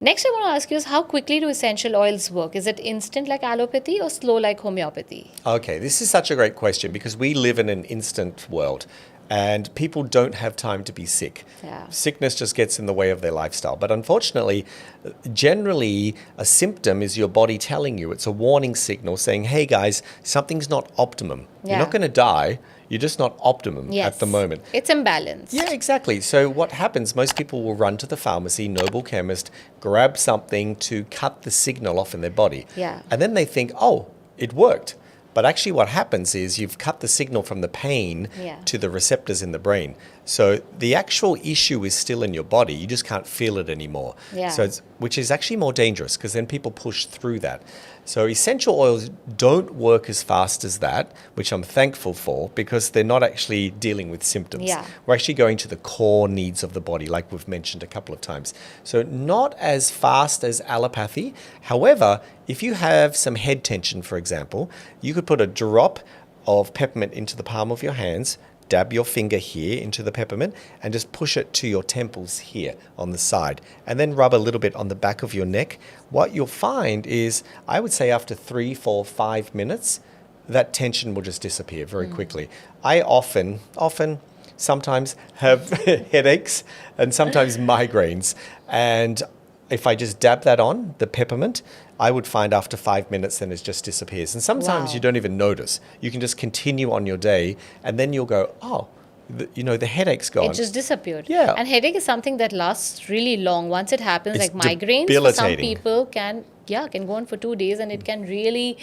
Next, I want to ask you is how quickly do essential oils work? Is it instant like allopathy or slow like homeopathy? Okay, this is such a great question because we live in an instant world and people don't have time to be sick. Yeah. Sickness just gets in the way of their lifestyle. But unfortunately, generally, a symptom is your body telling you, it's a warning signal saying, hey guys, something's not optimum. You're not Yeah. going to die, you're just not optimum at the Yes. moment. It's imbalanced. Yeah, exactly. So what happens, most people will run to the pharmacy, noble chemist, grab something to cut the signal off in their body. Yeah. And then they think, oh, it worked. But actually what happens is you've cut the signal from the pain Yeah. to the receptors in the brain. So the actual issue is still in your body. You just can't feel it anymore. Yeah. So which is actually more dangerous because then people push through that. So essential oils don't work as fast as that, which I'm thankful for because they're not actually dealing with symptoms. Yeah. We're actually going to the core needs of the body, like we've mentioned a couple of times. So not as fast as allopathy. However, if you have some head tension, for example, you could put a drop of peppermint into the palm of your hands, dab your finger here into the peppermint and just push it to your temples here on the side and then rub a little bit on the back of your neck. What you'll find is, I would say after 3, 4, 5 minutes, that tension will just disappear very quickly. I sometimes have headaches and sometimes migraines. And if I just dab that on, the peppermint, I would find after 5 minutes, then it just disappears. And sometimes Wow. you don't even notice. You can just continue on your day and then you'll go, oh, the headache's gone. It just disappeared. Yeah. And headache is something that lasts really long. Once it happens, It's like migraines, for some debilitating. people can go on for 2 days, and it can really,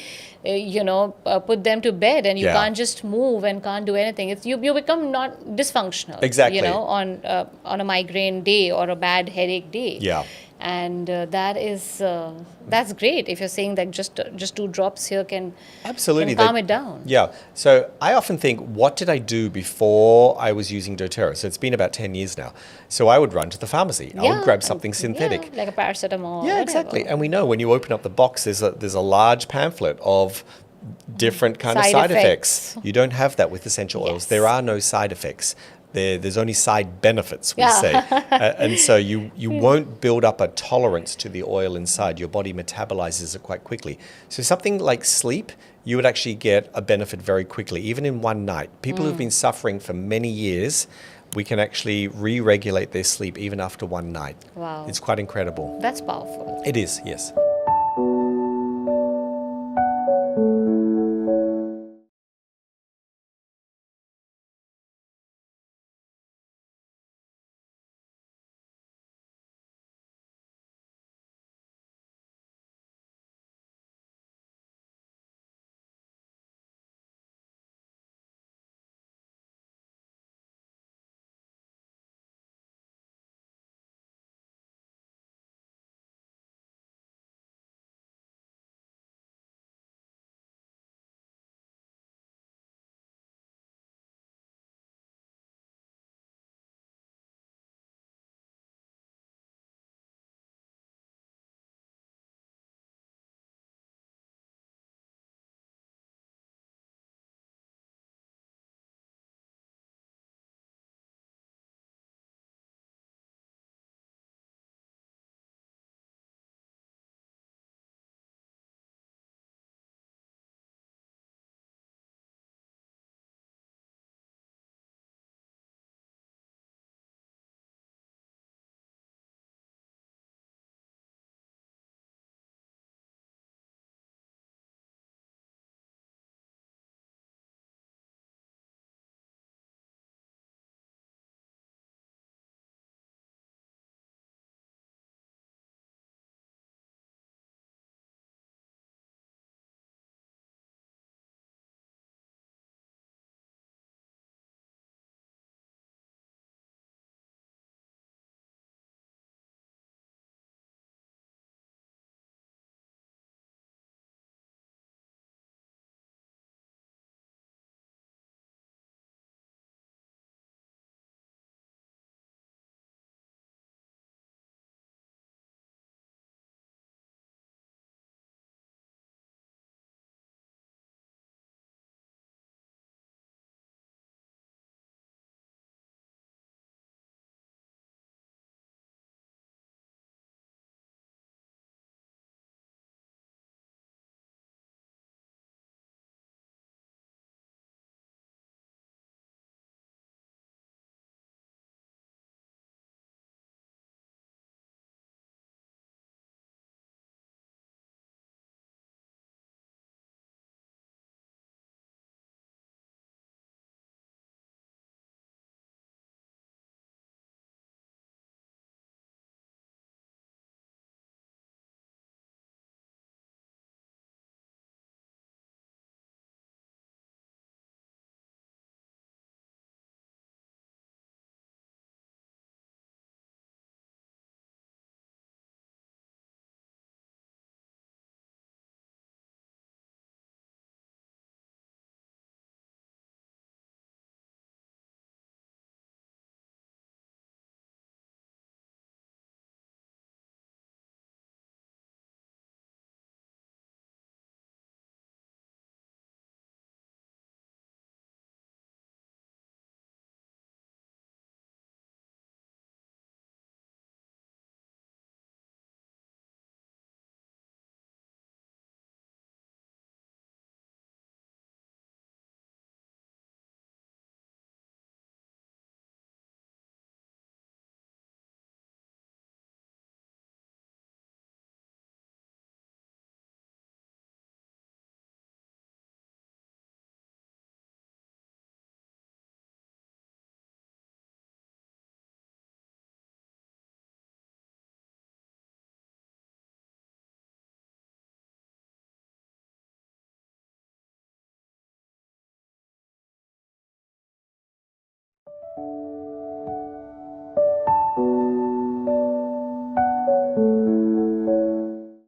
put them to bed, and you Yeah. can't just move and can't do anything. It's you become not dysfunctional. Exactly. On a migraine day or a bad headache day. Yeah. And that's great if you're saying that just 2 drops here can Absolutely. calm it down. Yeah. So I often think, what did I do before I was using doTERRA? So it's been about 10 years now. So I would run to the pharmacy. I would grab something synthetic. Yeah, like a paracetamol. Yeah, whatever. exactly. And we know when you open up the box, there's a large pamphlet of different kind of Side side effects. effects. You don't have that with essential oils. Yes. There are no side effects. There's only side benefits, we Yeah. say. And so you won't build up a tolerance to the oil inside. Your body metabolizes it quite quickly. So something like sleep, you would actually get a benefit very quickly, even in one night. People who've been suffering for many years, we can actually re-regulate their sleep even after one night. Wow. It's quite incredible. That's powerful. It is, yes.